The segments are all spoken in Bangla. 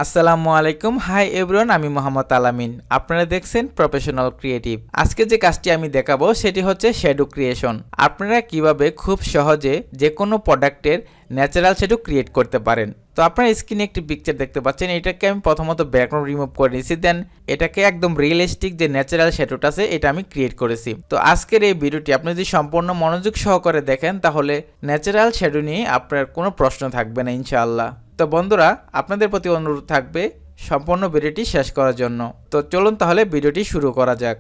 আসসালামু আলাইকুম। হাই এভরিওয়ান, আমি মোহাম্মদ আলামিন। আপনারা দেখছেন প্রফেশনাল ক্রিয়েটিভ। আজকে যে কাজটি আমি দেখাবো সেটি হচ্ছে শ্যাডো ক্রিয়েশন। আপনারা কিভাবে খুব সহজে যে কোনো প্রোডাক্টের ন্যাচারাল শ্যাডো ক্রিয়েট করতে পারেন। তো আপনারা স্ক্রিনে একটি পিকচার দেখতে পাচ্ছেন। এটাকে আমি প্রথমত ব্যাকগ্রাউন্ড রিমুভ করে নিয়েছি, দেন এটাকে একদম রিয়েলিস্টিক যে ন্যাচারাল শ্যাডোটা আছে এটা আমি ক্রিয়েট করেছি। তো আজকের এই ভিডিওটি আপনি যদি সম্পূর্ণ মনোযোগ সহকারে দেখেন তাহলে ন্যাচারাল শ্যাডো নিয়ে আপনার কোনো প্রশ্ন থাকবে না ইনশাআল্লাহ। তো বন্ধুরা, আপনাদের প্রতি অনুরোধ থাকবে সম্পূর্ণ ভিডিওটি শেষ করার জন্য। তো চলুন তাহলে ভিডিওটি শুরু করা যাক।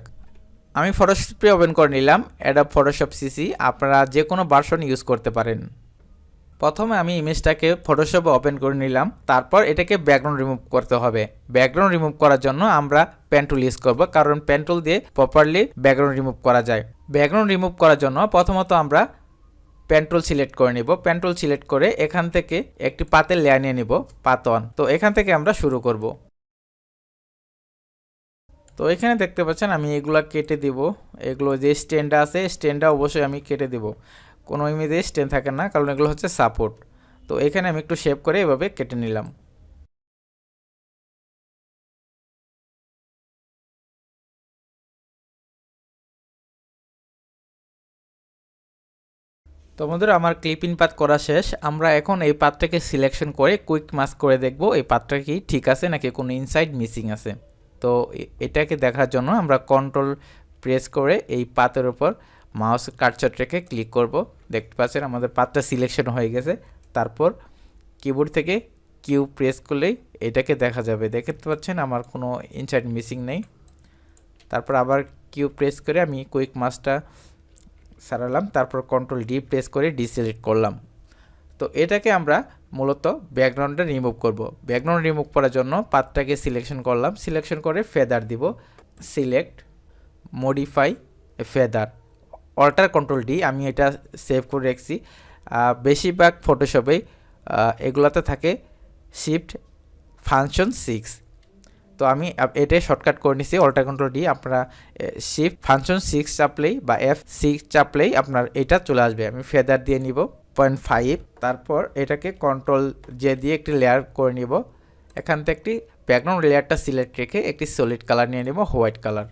আমি ফটোশপে ওপেন করে নিলাম অ্যাডোব ফটোশপ সিসি। আপনারা যে কোনো ভার্সন ইউজ করতে পারেন। প্রথমে আমি ইমেজটাকে ফটোশপে ওপেন করে নিলাম, তারপর এটাকে ব্যাকগ্রাউন্ড রিমুভ করতে হবে। ব্যাকগ্রাউন্ড রিমুভ করার জন্য আমরা পেন টুল ইউজ করব, কারণ পেন টুল দিয়ে প্রপারলি ব্যাকগ্রাউন্ড রিমুভ করা যায়। ব্যাকগ্রাউন্ড রিমুভ করার জন্য প্রথমত আমরা পেন টুল সিলেক্ট করে নিব। পেন টুল সিলেক্ট করে এখান থেকে একটি পাতের লেয়ার নিয়ে নিব, পাত 1। তো এখান থেকে আমরা শুরু করব। তো এখানে দেখতে পাচ্ছেন আমি এগুলা কেটে দিব। এগুলো যে স্ট্যান্ডটা আছে স্ট্যান্ডটা অবশ্যই আমি কেটে দিব। কোনো ইমেজে স্ট্যান্ড থাকে না, কারণ এগুলো হচ্ছে সাপোর্ট। তো এখানে আমি একটু শেপ করে এভাবে কেটে নিলাম। তো বন্ধুরা, আমার ক্লিপিং পাথ করা শেষ। আমরা এখন এই পাথটাকে সিলেকশন করে কুইক মাস্ক করে দেখব এই পাথটা কি ঠিক আছে নাকি কোনো ইনসাইড মিসিং আছে। তো এটাকে দেখার জন্য আমরা কন্ট্রোল প্রেস করে এই পাথের উপর মাউস কার্সর রেখে ক্লিক করব। দেখতে পাচ্ছেন আমাদের পাথটা সিলেকশন হয়ে গেছে। তারপর কিবোর্ড থেকে কিউ প্রেস করলেই এটাকে দেখা যাবে। দেখতে পাচ্ছেন আমার কোনো ইনসাইড মিসিং নেই। তারপর আবার কিউ প্রেস করে আমি কুইক মাস্কটা সারালাম, তারপর কন্ট্রোল ডি প্রেস করে ডিসিলেক্ট করলাম। তো এটাকে আমরা মূলত ব্যাকগ্রাউন্ডটা রিমুভ করব। ব্যাকগ্রাউন্ড রিমুভ করার জন্য পাথটাকে সিলেকশন করলাম, সিলেকশন করে ফেদার দিব। Select, modify feather, alter control D. আমি এটা সেভ করে রাখছি। বেশিরভাগ ফটোশপে এগুলাতে থাকে শিফট ফাংশন 6। তো আমি এটাই শর্টকাট করে নিছি, অল্টার কন্ট্রোল ডি। আপনারা শিফট ফাংশন 6 চাপলেই বা F6 চাপলেই আপনার এটা চলে আসবে। আমি ফেদার দিয়ে নিব 0.5। তারপর এটাকে কন্ট্রোল জে দিয়ে একটি লেয়ার করে নিব। এখান থেকে একটি ব্যাকগ্রাউন্ড লেয়ারটা সিলেক্ট রেখে একটি সলিড কালার নিয়ে নিব, হোয়াইট কালার।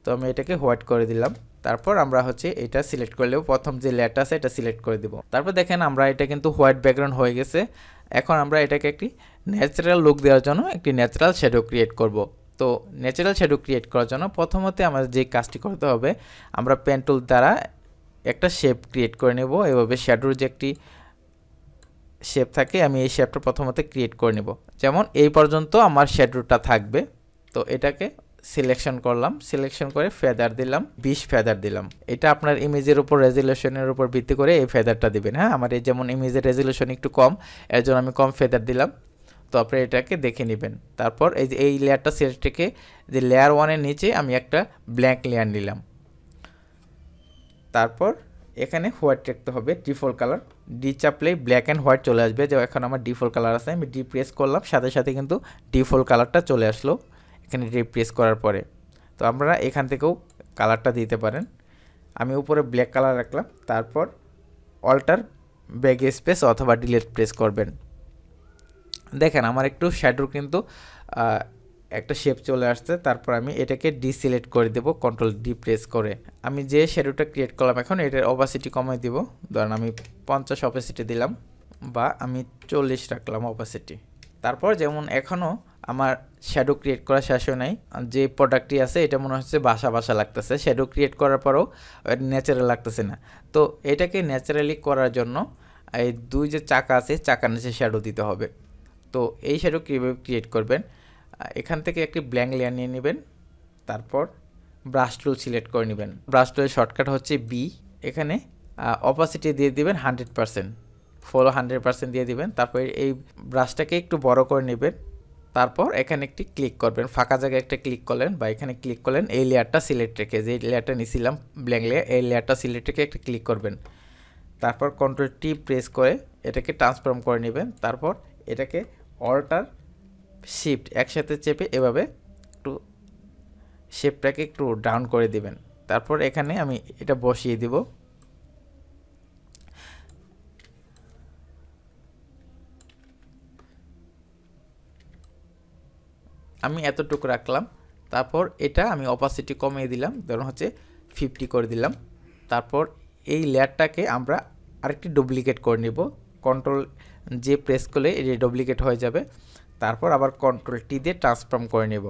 তো আমি এটাকে হোয়াইট করে দিলাম। তারপর আমরা হচ্ছে এটা সিলেক্ট করে নেব, প্রথম যে লেয়ারটা আছে এটা সিলেক্ট করে দিব। তারপর দেখেন আমরা এটা কিন্তু হোয়াইট ব্যাকগ্রাউন্ড হয়ে গেছে। এখন আমরা এটাকে একটি ন্যাচারাল লুক দেওয়ার জন্য একটি ন্যাচারাল শ্যাডো ক্রিয়েট করব। তো ন্যাচারাল শ্যাডো ক্রিয়েট করার জন্য প্রথমত আমাদের যে কাজটি করতে হবে, আমরা পেন টুল দ্বারা একটা শেপ ক্রিয়েট করে নেব। এভাবে শ্যাডোর যে একটি শেপ থাকে, আমি এই শেপটা প্রথমত ক্রিয়েট করে নেব। যেমন এই পর্যন্ত আমার শ্যাডোটা থাকবে। তো এটাকে সিলেকশন করলাম, সিলেকশন করে ফেদার দিলাম, 20 ফেদার দিলাম। এটা আপনার ইমেজের উপর রেজুলেশনের উপর ভিত্তি করে এই ফেদারটা দিবেন। হ্যাঁ, আমার এই যেমন ইমেজের রেজুলেশন একটু কম, এর জন্য আমি কম ফেদার দিলাম। তো আপনি এটাকে দেখে নেবেন। তারপর এই যে এই লেয়ারটা সিলেক্ট রেখে যে লেয়ার 1-এর নিচে আমি একটা ব্ল্যাঙ্ক লেয়ার নিলাম। তারপর এখানে হোয়াইট রাখতে হবে, ডিফল্ট কালার। ডি চাপলেই ব্ল্যাক অ্যান্ড হোয়াইট চলে আসবে। যে এখন আমার ডিফল্ট কালার আছে, আমি ডি প্রেস করলাম, সাথে সাথে কিন্তু ডিফল্ট কালারটা চলে আসলো এখানে ডি প্রেস করার পরে। তো আপনারা এখান থেকেও কালারটা দিতে পারেন। আমি উপরে ব্ল্যাক কালার রাখলাম। তারপর অল্টার ব্যাক স্পেস অথবা ডিলিট প্রেস করবেন। দেখেন আমার একটু শ্যাডোর কিন্তু একটা শেপ চলে আসছে। তারপর আমি এটাকে ডিসিলেক্ট করে দেব কন্ট্রোল ডি প্রেস করে। আমি যে শ্যাডোটা ক্রিয়েট করলাম এখন এটার অপাসিটি কমাই দিব। ধরেন আমি 50 অপাসিটি দিলাম, বা আমি 40 রাখলাম অপাসিটি। তারপর যেমন এখনও আমার শ্যাডো ক্রিয়েট করা শেষ হয় নাই। যে প্রোডাক্টটি আছে এটা মনে হচ্ছে বাসা বাসা লাগতেছে, শ্যাডো ক্রিয়েট করার পরেও ন্যাচারাল লাগতেছে না। তো এটাকে ন্যাচারালি করার জন্য এই দুই যে চাকা আছে চাকার নিচে শ্যাডো দিতে হবে। তো এই শ্যাডো কীভাবে ক্রিয়েট করবেন, এখান থেকে একটি ব্ল্যাঙ্ক লেয়ার নিয়ে নেবেন। তারপর ব্রাশ টুল সিলেক্ট করে নেবেন। ব্রাশ টুলের শর্টকাট হচ্ছে বি। এখানে অপাসিটি দিয়ে দিবেন 100%, ফলো 100% দিয়ে দিবেন। তারপর এই ব্রাশটাকে একটু বড় করে নেবেন। তারপর এখানে একটি ক্লিক করবেন, ফাঁকা জায়গায় একটা ক্লিক করলেন বা এখানে ক্লিক করলেন। এই লেয়ারটা সিলেক্ট রেখে, যে লেয়ারটা নিয়েছিলাম ব্ল্যাঙ্ক লেয়ার, এই লেয়ারটা সিলেক্ট রেখে একটা ক্লিক করবেন। তারপর কন্ট্রোল টি প্রেস করে এটাকে ট্রান্সফর্ম করে নেবেন। তারপর এটাকে অল্টার শিফট একসাথে চেপে এভাবে একটু শেপটাকে একটু ডাউন করে দিবেন। তারপর এখানে আমি এটা বসিয়ে দিব। আমি এতটুকু রাখলাম। তারপর এটা আমি অপাসিটি কমিয়ে দিলাম, ধরুন হচ্ছে 50 করে দিলাম। তারপর এই লেয়ারটাকে আমরা আরেকটি ডুপ্লিকেট করে নেব, কন্ট্রোল যে প্রেস করলে এটা ডুপ্লিকেট হয়ে যাবে। তারপর আবার কন্ট্রোল টি দিয়ে ট্রান্সফর্ম করে নেব।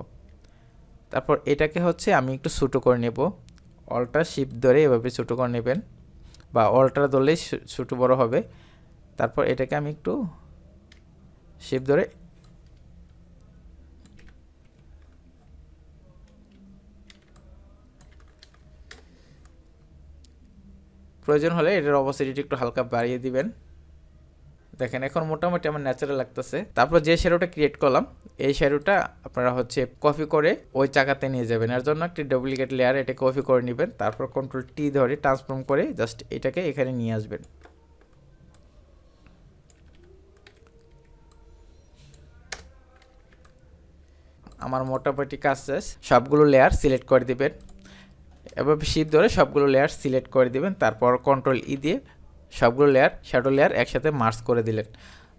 তারপর এটাকে হচ্ছে আমি একটু ছোটো করে নেব, অল্টার শিফট ধরে এভাবে ছোটো করে নেবেন, বা অল্টার ধরলেই ছোটো বড় হবে। তারপর এটাকে আমি একটু শিফট ধরে প্রয়োজন হলে এটার অপোসিটি একটু হালকা বাড়িয়ে দিবেন। দেখেন এখন মোটামুটি আমার ন্যাচারাল লাগতেছে। তারপর যে শ্যাডোটা ক্রিয়েট করলাম, এই শ্যাডোটা আপনারা হচ্ছে কপি করে ওই চাকাতে নিয়ে যাবেন। এর জন্য একটি ডুপ্লিকেট লেয়ার এটা কপি করে নেবেন, তারপর কন্ট্রোল টি ধরে ট্রান্সফর্ম করে জাস্ট এটাকে এখানে নিয়ে আসবেন। আমার মোটামুটি কাজ শেষ। সবগুলো লেয়ার সিলেক্ট করে দিবেন, এভাবে শিফট ধরে সবগুলো লেয়ার সিলেক্ট করে দিবেন। তারপর কন্ট্রোল ই দিয়ে সবগুলো লেয়ার, শ্যাডো লেয়ার একসাথে মার্জ করে দিলেন।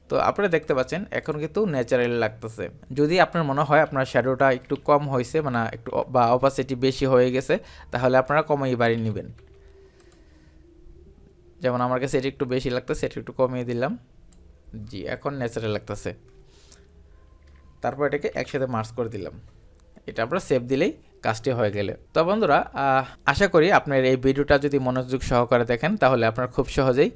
তো আপনারা দেখতে পাচ্ছেন এখন কিন্তু ন্যাচারাল লাগতেছে। যদি আপনার মনে হয় আপনার শ্যাডোটা একটু কম হয়েছে, মানে একটু বা অপাসিটি বেশি হয়ে গেছে, তাহলে আপনারা কমিয়ে বাড়িয়ে নেবেন। যেমন আমার কাছে এটা একটু বেশি লাগতেছে, এটা একটু কমিয়ে দিলাম। জি, এখন ন্যাচারাল লাগতেছে। তারপর এটাকে একসাথে মার্জ করে দিলাম। এটা আমরা সেভ দিলেই কাজটি হয়ে গেলে। তো বন্ধুরা, আশা করি আপনার এই ভিডিওটা যদি মনোযোগ সহকারে দেখেন, তাহলে আপনারা খুব সহজেই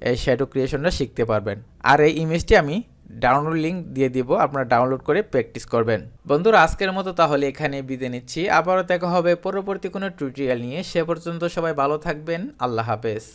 এই শ্যাডো ক্রিয়েশনটা শিখতে পারবেন। আর এই ইমেজটি আমি ডাউনলোড লিঙ্ক দিয়ে দিব, আপনারা ডাউনলোড করে প্র্যাকটিস করবেন। বন্ধুরা, আজকের মতো তাহলে এখানে বিদায় নিচ্ছি। আবারও দেখা হবে পরবর্তী কোনো টিউটোরিয়াল নিয়ে। সে পর্যন্ত সবাই ভালো থাকবেন। আল্লাহ হাফেজ।